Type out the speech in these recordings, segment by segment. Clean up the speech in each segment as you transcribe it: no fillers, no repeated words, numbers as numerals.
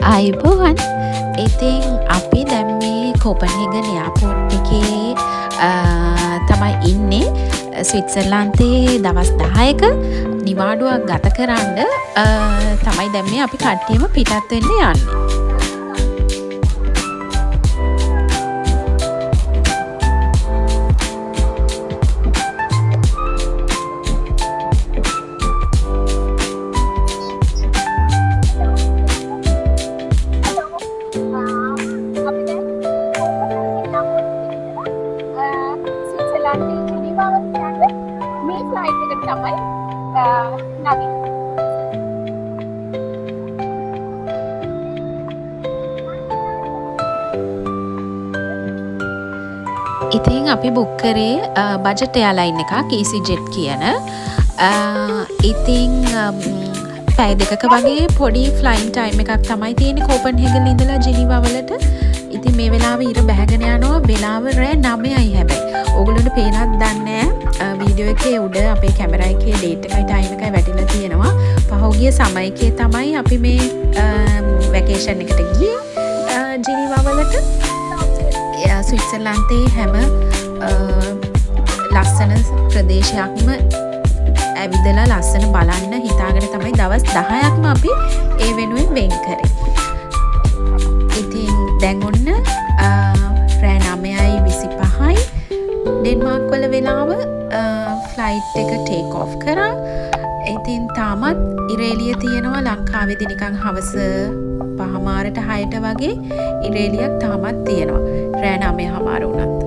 අයිබෝවන්. ඉතින් අපි දැන් මේ කොපන්හෙගන් එයාපෝට් එකේ තමයි ඉන්නේ. ස්විට්සර්ලන්තේ දවස් 10ක නිවාඩුවක් ගත කරන්න තමයි දැන් මේ අපි කට්ටියම පිටත් වෙන්න යන්නේ. ඉතින් අපි බුක් කරේ බජට් එයාලයින් එකක් EasyJet කියන. ඉතින් පැය දෙකක වගේ පොඩි ෆ්ලයින් ටයිම් එකක් තමයි තියෙන්නේ කෝපන්හෙගන් ඉඳලා ජිනීවා වලට. ඉතින් මේ වෙලාවේ ඉර බැහැගෙන යනවා. වෙලාව රෑ 9යි හැබැයි. ඕගොල්ලන්ට පේනවද දන්නේ නැහැ. වීඩියෝ එකේ උඩ අපේ කැමරා එකේ ඩේට් එකයි ටයිම් එකයි වැටිලා තියෙනවා. පහුගිය සමයකේ තමයි අපි මේ වැකේෂන් එකට ගියේ ජිනීවා වලට. ස්විට්සර්ලන්තේ හැම ලස්සන ප්‍රදේශයක්ම ඇවිදලා ලස්සන බලන්න හිතාගෙන තමයි දවස් 10ක්ම අපි ඒ වෙනුවෙන් වෙන් කරේ. ඉතින් දැන් ඔන්න රෑ 9:25යි ඩෙන්මාර්ක් වල වෙලාව. ෆ්ලයිට් එක ටේක් ඔෆ් කරා. ඉතින් තාමත් ඉරේලිය තියෙනවා. ලංකාවේදී නිකන් හවස 5:00ට 6ට වගේ ඉරේලියක් තාමත් තියෙනවා. රෑ 9:00 වුණත්.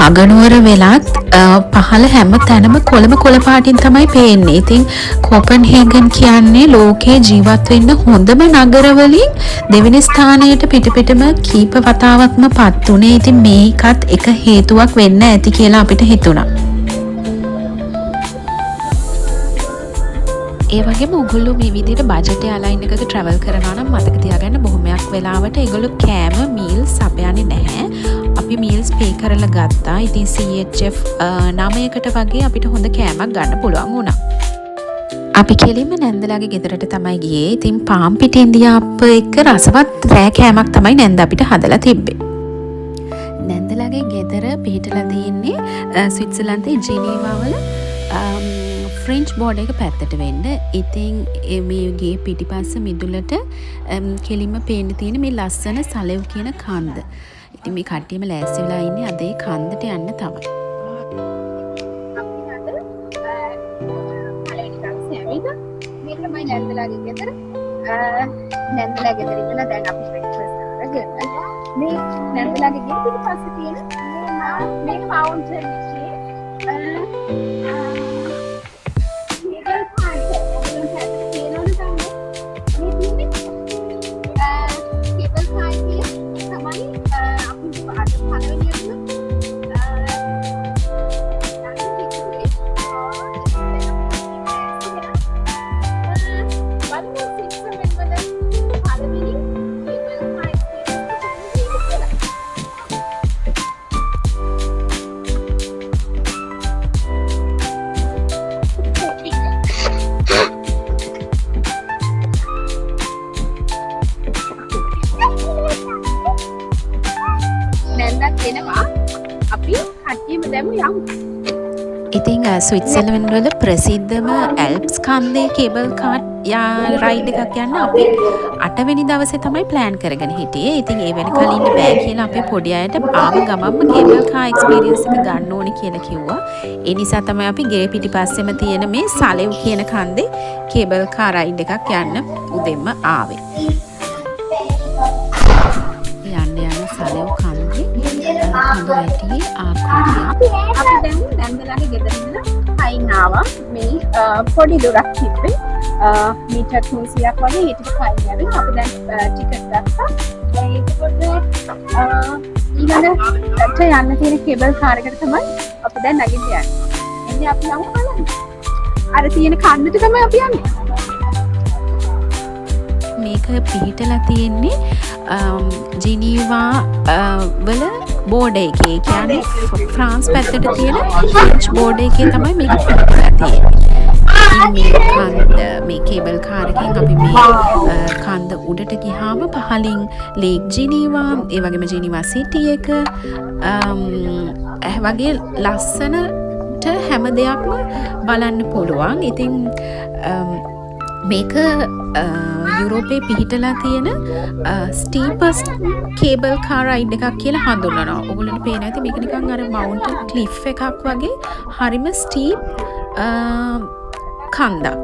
අගනුවර වෙලත් පහළ හැම තැනම කොළ පාටින් තමයි පේන්නේ. ඉතින් කොපන්හෙගන් කියන්නේ ලෝකේ ජීවත් වෙන්න හොඳම නගරවලින් දෙවෙනි ස්ථානයට පිටපිටම කීප වතාවක්ම පත් උනේ. ඉතින් මේකත් එක හේතුවක් වෙන්න ඇති කියලා අපිට හිතුණා. ඒ වගේම ඔයගොල්ලෝ මේ විදිහට බජට් එයාලයින් එකක ට්‍රැවල් කරනවා නම් මතක තියාගන්න බොහොමයක් වෙලාවට ඒගොල්ලෝ කෑම මීල්ස් අපයන්නේ නැහැ. අපි මීල්ස් පේ කරලා ගත්තා. ඉතින් CHF 9කට වගේ අපිට හොඳ කෑමක් ගන්න පුළුවන් වුණා. අපි කෙලින්ම නැන්දලාගේ ගෙදරට තමයි ගියේ. ඉතින් පාම් පිට ඉන්දියාප්ප එක්ක රසවත් රෑ කෑමක් තමයි නැන්ද අපිට හදලා තිබ්බේ. නැන්දලාගේ ගෙදර පිහිටලා තියෙන්නේ ස්විට්සර්ලන්තේ ජිනීවා වල ෆ්‍රෙන්ච් බෝඩ් එක පැත්තට වෙන්න. ඉතින් මේ ගේ පිටිපස්ස මිදුලට කෙලින්ම පේන්න තියෙන මේ ලස්සන සලෙව් කියන කන්ද. ඉතින් මේ කට්ටියම ලෑස්ති වෙලා ඉන්නේ අද ඒ කන්දට යන්න තමයි. මේක තමයි නැන්දලාගේ ගෙදර. නැන්දලාගේ ගෙදර ඉඳලා දැන් අපි බ්‍රේක්ෆාස්ට් කරගෙන මේ නැන්දලාගේ ගේ පිටිපස්සේ තියෙන මේ මවුන්ටන් එකේ ඉතින් ස්විට්සර්ලන්ඩ් වල ප්‍රසිද්ධම ඇල්ප්ස් කන්දේ කේබල් කාර් රයිඩ් එකක් යන්න අපි 8 වෙනි දවසේ තමයි ප්ලෑන් කරගෙන හිටියේ. ඉතින් ඒ වෙන කලින් ඉන්න බෑ කියලා අපේ පොඩි අයට ආව ගමන්ම කේබල් කාර් එක්ස්පීරියන්ස් එක ගන්න ඕනේ කියලා කිව්වා. ඒ නිසා තමයි අපි ගේ පිටිපස්සෙම තියෙන මේ සලෙව් කියන කන්දේ කේබල් කාර් රයිඩ් එකක් යන්න උදෙන්ම ආවේ. යන්න සලෙව් කන්දේ කඳු වැටියේ ආකෘතිය. අපි දැන් නැන්දලාගේ ගෙදර ඉඳලා පයින් ආවා. මේ පොඩි දොරක් තිබ්බේ. මීටර් 300ක් වගේ ඊට කලින් යමින් අපි දැන් ටිකට් ගත්තා. ඒකකොට ඊළඟට යන්න තියෙන කේබල් කාර් එකට තමයි අපි දැන් නැගිට යන්නේ. එන්නේ අපි යමු බලන්න. අර තියෙන කන්දට තමයි අපි යන්නේ. මේක පිහිටලා තියෙන්නේ ජිනීවා වල බෝඩ එකේ. කියන්නේ ෆ්‍රාන්ස් පැත්තට තියෙන ෆ්‍රෙන්ච් බෝඩ එකේ තමයි මේක පිහිටලා තියෙන්නේ. මේ කේබල් කාර් එකෙන් අපි මේ කන්ද උඩට ගියාම පහලින් ලේක් ජිනීවා, ඒ වගේම ජිනීවා සිටි එක වගේ ලස්සනට හැම දෙයක්ම බලන්න පුළුවන්. ඉතින් මේක යුරෝපයේ පිහිටලා තියෙන ස්ටීපස් කේබල් කාර් රයිඩ් එකක් කියලා හඳුන්වනවා. ඔයගොල්ලන්ට පේන ඇති මේක නිකන් අර මවුන්ටන් ක්ලිෆ් එකක් වගේ හරිම ස්ටීප් කන්දක්.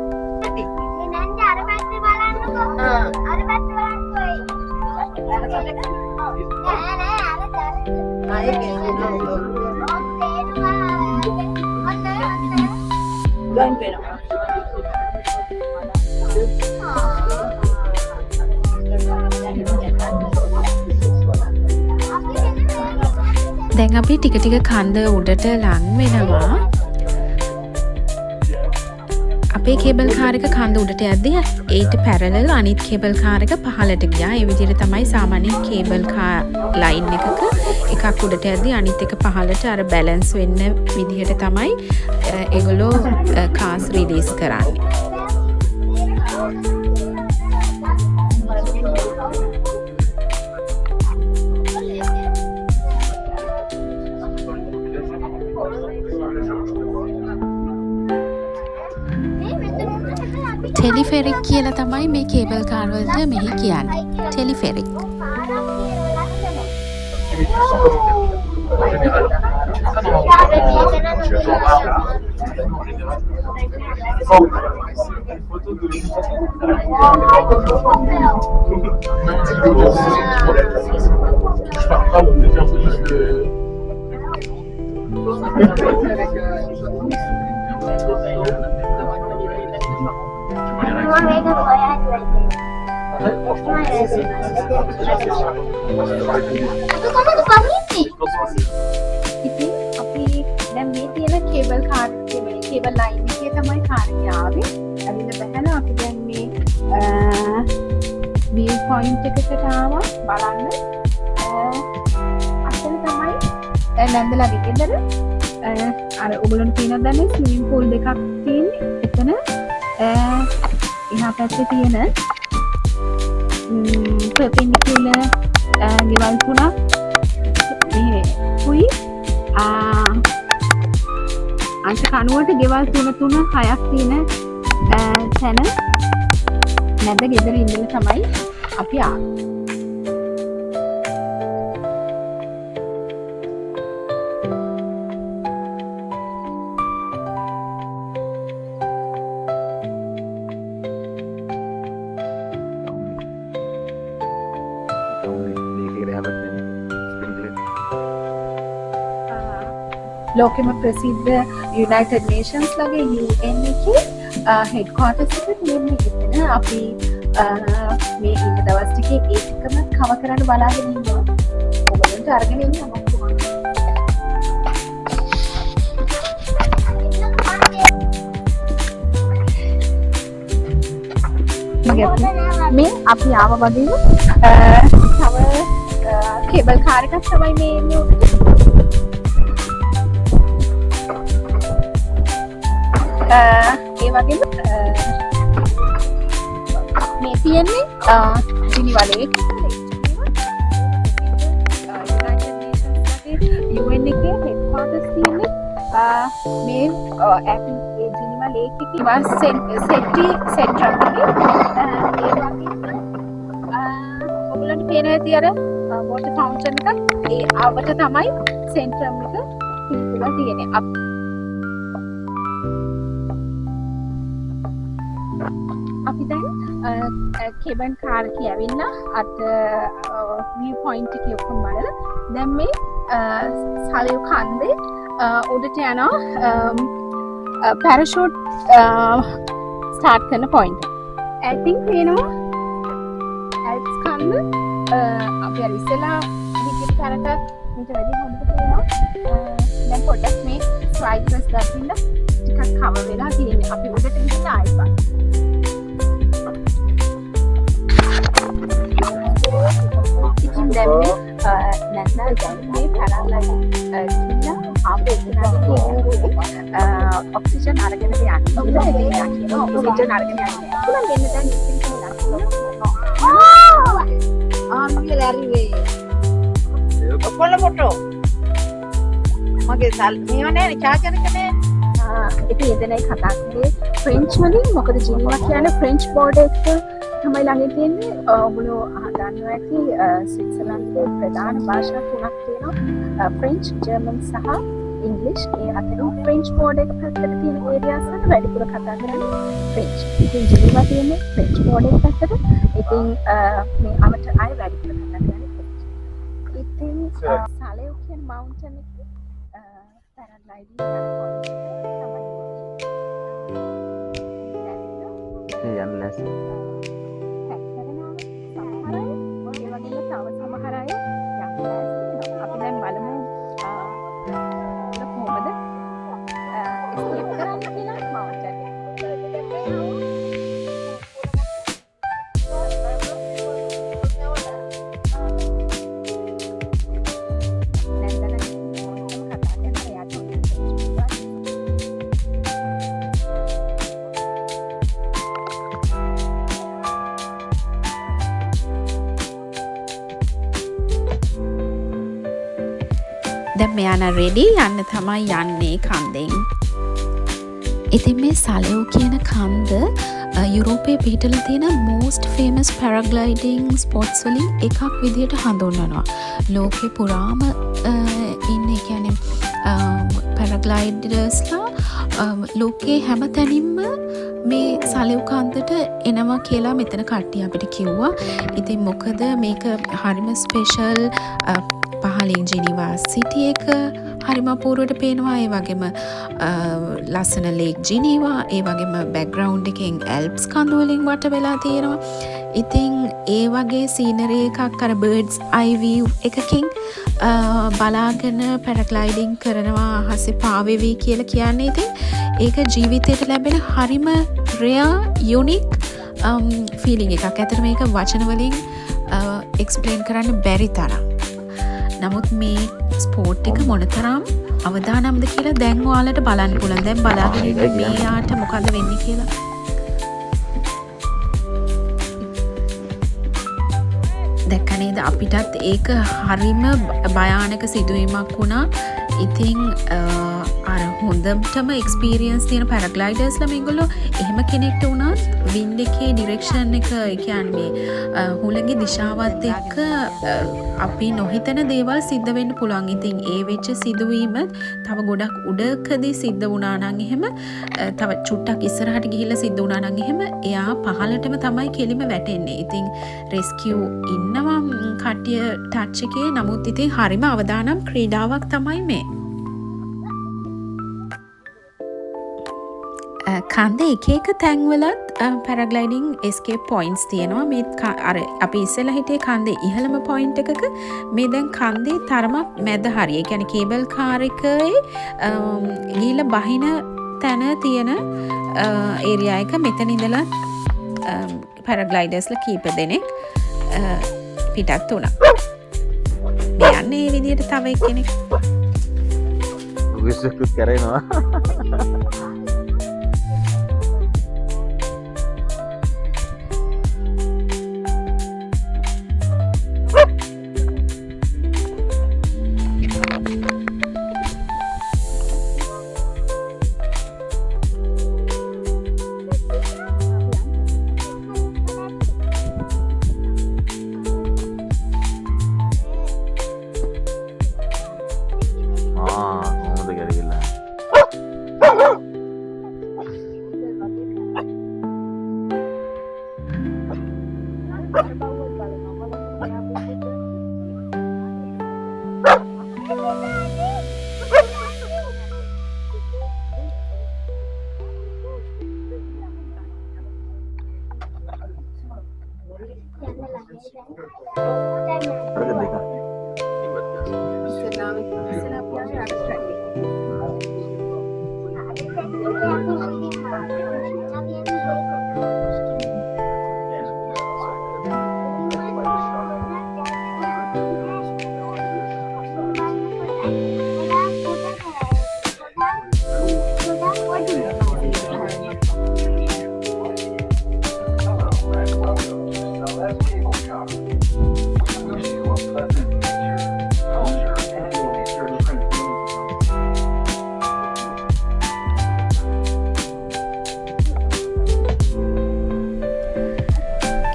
දැන් අපි ටික ටික කන්ද උඩට ලං වෙනවා. අපේ කේබල් කාර් එක කන්ද උඩට යද්දී ඒට පැරලල් අනිත් කේබල් කාර් එක පහළට ගියා. ඒ විදිහට තමයි සාමාන්‍ය කේබල් කාර් ලයින් එකක එකක් උඩට යද්දී අනිත් එක පහළට අර බැලන්ස් වෙන්න විදිහට තමයි ඒගොල්ලෝ කාස් රිලීස් කරන්නේ. ටෙලිෆෙරික් කියලා තමයි මේ කේබල් කාර් වලට මෙහි කියන්නේ. ටෙලිෆෙරික්. ඉතින් අපි දැන් මේ තියෙන කේබල් කාර් එකේ කේබල් ලයින් එකේ තමයි කාර් එක ආවේ. ඇවිල්ලා බහලා අපි දැන් මේ view point එකකට ආවා බලන්න. අතන තමයි නැන්දලා ගෙදර අර ඔයගොල්ලන්ට තියෙනවද දන්නේ ස්විමින් pool දෙකක් තියෙන්නේ. එතන එහා පැත්තේ තියෙන perpendicular ගෙවල් තුනක් මේ කුයි අංශ කණුවට ගෙවල් 3 6ක් තියෙන තැන නැද්ද ගෙදර ඉඳලා තමයි අපි ආවේ. ලෝකෙම ප්‍රසිද්ධ යුනයිටඩ් නේෂන්ස් ලගේ UN එකේ හෙඩ්ක්වාටර්ස් එක තියෙන්නේ එතන. අපි මේ ඉන්න දවස් ටිකේ ඒකම කව කරන්න බලාගෙන ඉන්නවා. ඔයගොල්ලන්ට අරගෙන එන්න මම මේ අපි ආව වගේම තව කේබල් කාර් එකක් තමයි මේ එන්නේ. ඒ වගේම මේ තියෙන්නේ ජිනීවා ලේක් UN එකේ හෙඩ්ක්වාටර්ස් තියෙන්නේ මේ ජිනීවා ලේක් එකේ සෙට්ටි සෙන්ට්‍රල් එකේ. ඒ වගේම ඔයගොල්ලන්ට පේන ඇති අර වෝටර් ෆවුන්ටන් එකක් ඒ ආවට තමයි සෙන්ට්‍රම් එක පිළිතුරක් තියෙන්නේ. අපි දැන් කේබල් කාර් එකේ ඇවිල්ලා අත් view point එකේ ඔක්කොම බලලා දැන් මේ සලයු කන්දේ උඩට යනවා පැරෂූට් ස්ටාර්ට් කරන පොයින්ට් ඇතින් පේනවා ඇල්ප්ස් කන්න අපි අර ඉස්සෙල්ලා හිටිය තරට මීට වැඩි හොඳට පේනවා දැන් පොඩ්ඩක් මේ ස්වයිප්ස් දකින්න ටිකක් කවර් වෙලා තියෙන්නේ අපි උඩට ගිහින් ආයෙත් ඉතින් දැන් මේ නැත්නම් මේ පැරාලයින් කියලා ආපේ ඔක්සිජන් අරගෙන යන්නේ ඔක්සිජන් අරගෙන යන්නේ කියලා මෙන්න දැන් ඉතින් ආම්ගේ ලැරිවේ ඔක්කොල ෆොටෝ මගේ මේව නෑනේ චාර්ජර් එක නෑ ඉතින් එදෙනයි කතා කරේ ෆ්‍රෙන්ච් වලින් මොකද ජිනීවා කියන්නේ ෆ්‍රෙන්ච් බෝඩර් එක තමයි ළඟින් තියෙන්නේ ඔයගොල්ලෝ දන්නවා ඇති ස්විට්සර්ලන්තයේ ප්‍රධාන භාෂා තුනක් තියෙනවා ෆ්‍රෙන්ච් ජර්මන් සහ ඉංග්‍රීසි ඒ අතරින් ෆ්‍රෙන්ච් බෝඩර් එක පැත්තට තියෙන ඒරියාස් වල වැඩිපුර කතා කරන්නේ ෆ්‍රෙන්ච් ඉතින් ජිනීවා තියෙන්නේ ෆ්‍රෙන්ච් බෝඩර් එක පැත්තට ඉතින් මේ අමත අය වැඩිපුර කතා කරන්නේ ෆ්‍රෙන්ච් ඉතින් සාලයෝ කියන මවුන්ටන් එක පැරාග්ලයිඩින් යන පොයින්ට් එක යන්න ලැස්ති දැන් මෙයාන රෙඩි යන්න තමයි යන්නේ කන්දෙන්. ඉතින් මේ සලයෝ කියන කන්ද යුරෝපයේ පිහිටලා තියෙන most famous paragliding spots වලින් එකක් විදිහට හඳුන්වනවා. ලෝකේ පුරාම ඉන්නේ කියන්නේ paragliders-ලා ලෝකේ හැම තැනින්ම මේ සලයෝ කන්දට එනවා කියලා මෙතන කට්ටිය අපිට කිව්වා. ඉතින් මොකද මේක හරිම ස්පෙෂල් පහලින් ජිනීවා සිටි එක හරිම අපූර්වට පේනවා ඒ වගේම ලස්සන ලේක් ජිනීවා ඒ වගේම බෑග්ග්‍රවුන්ඩ් එකෙන් ඇල්ප්ස් කඳු වලින් වට වෙලා තියෙනවා. ඉතින් ඒ වගේ සීනරි එකක් අර බර්ඩ්ස් අයි view එකකින් බලාගෙන පැරග්ලයිඩින් කරනවා අහසේ පාවෙවි කියලා කියන්නේ. ඉතින් ඒක ජීවිතයට ලැබෙන හරිම රෙයා යුනික් ෆීලිං එකක්. ඇත්තට මේක වචන වලින් එක්ස්ප්ලেইন කරන්න බැරි තරම්. නමුත් මේ ස්පෝර්ට් එක මොනතරම් අවදානම්ද කියලා දැන් ඔයාලට බලන්න පුළුවන්. දැන් බලාගෙන ඉන්න මෙයාට මොකද වෙන්නේ කියලා. දැක්ක නේද අපිටත් ඒක හරිම භයානක සිදුවීමක් වුණා. ඉතින් අර හොඳටම එක්ස්පීරියන්ස් තියෙන පැරග්ලයිඩර්ස්ලා මේගොල්ලෝ එහෙම කෙනෙක්ට වුණත් වින්ඩ් එකේ ඩිරෙක්ෂන් එක කියන්නේ මේ හුලඟේ දිශාවත් එක්ක අපි නොහිතන දේවල් සිද්ධ වෙන්න පුළුවන්. ඉතින් ඒ වෙච්ච සිදුවීම තව ගොඩක් උඩකදී සිද්ධ වුණා නම් එහෙම තව චුට්ටක් ඉස්සරහට ගිහිල්ලා සිද්ධ වුණා නම් එහෙම එයා පහළටම තමයි කෙලිම වැටෙන්නේ. ඉතින් රෙස්කියු ඉන්නවා කට්ටිය ටච් එකේ. නමුත් ඉතින් හරිම අවදානම් ක්‍රීඩාවක් තමයි මේ. කන්ද එක එක තැන්වලත් පැරග්ලයිඩින් එස්කේප් පොයින්ට්ස් තියෙනවා. මේ අර අපි ඉස්සෙල්ලා හිටියේ කන්දේ ඉහළම පොයින්ට් එකක. මේ දැන් කන්දේ තරමක් මැද හරිය. ඒ කියන්නේ කේබල් කාර් එකේ ගිහිල්ලා බහින තැන තියෙන ඒරියා එක මෙතන ඉඳලා පැරග්ලයිඩර්ස්ලා කීප දෙනෙක් පිටත් වුණා. මේ යන්නේ මේ විදිහට තව එක්කෙනෙක් විශ්වකුත් කරනවා.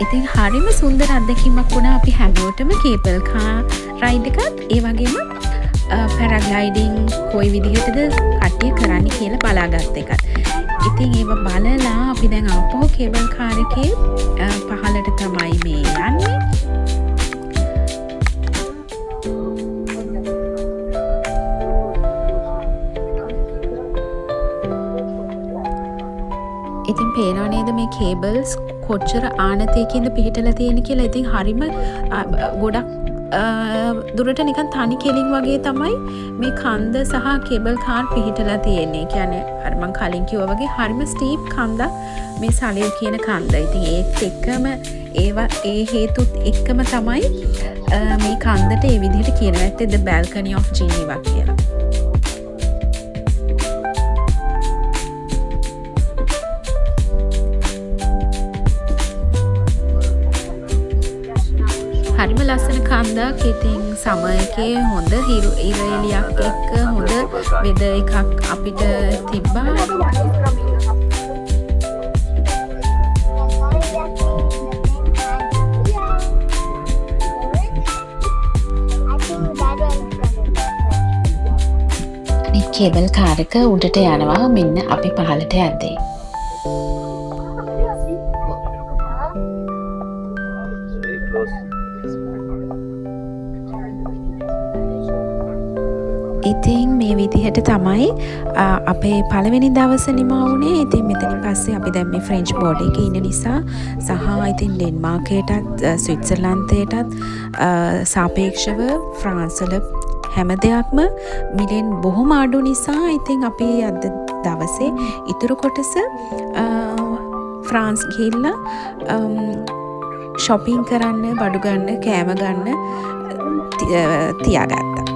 ඉතින් හරිම සුන්දර අත්දැකීමක් වුණා අපි හැමෝටම කේබල් කාර් රයිඩ් එකත් ඒ වගේම පැරග්ලයිඩින් කොයි විදිහටද කට්ටිය කරන්න කියලා බලාගත් එකත්. ඉතින් ඒව බලලා අපි දැන් ආපහු කේබල් කාර් එකේ පහළට තමයි මේ යන්නේ. ඉතින් පේනවා නේද මේ කේබල්ස් කොච්චර ආනතයකින්ද පිහිටලා තියෙන කියලා. ඉතින් හරිම ගොඩක් දුරට නිකන් තනි කෙලින් වගේ තමයි මේ කන්ද සහ කේබල් කාර් පිහිටලා තියෙන්නේ. කියන්නේ අර මං කලින් කිව්වා වගේ හරිම ස්ටීප් කන්දක් මේ සලියු කියන කන්ද. ඉතින් ඒත් එක්කම ඒ හේතුත් එක්කම තමයි මේ කන්දට ඒ විදිහට කියනවා ඇත්තේ the balcony of Geneva කියලා. හරිම ලස්සන කන්දක්. ඉතින් සමය එකේ හොඳ හිරු ඉරේලියක් එක්ක හොඳ වෙද එකක් අපිට තිබ්බා. මේ කේබල් කාර් එක උඩට යනවා මෙන්න අපි පහළට යද්දී. ඉතින් මේ විදිහට තමයි අපේ පළවෙනි දවස නිමා වුණේ. ඉතින් මෙතනින් පස්සේ අපි දැන් මේ ෆ්‍රෙන්ච් බෝඩ් එකේ ඉන්න නිසා සහ ඉතින් ඩෙන්මාර්කයටත් ස්විට්සර්ලන්තයටත් සාපේක්ෂව ෆ්‍රාන්ස් වල හැම දෙයක්ම මිලෙන් බොහොම අඩු නිසා ඉතින් අපි අද දවසේ ඉතුරු කොටස ෆ්‍රාන්ස් ගිහිල්ලා shopping කරන්න, බඩු ගන්න, කෑම ගන්න තියාගත්තා.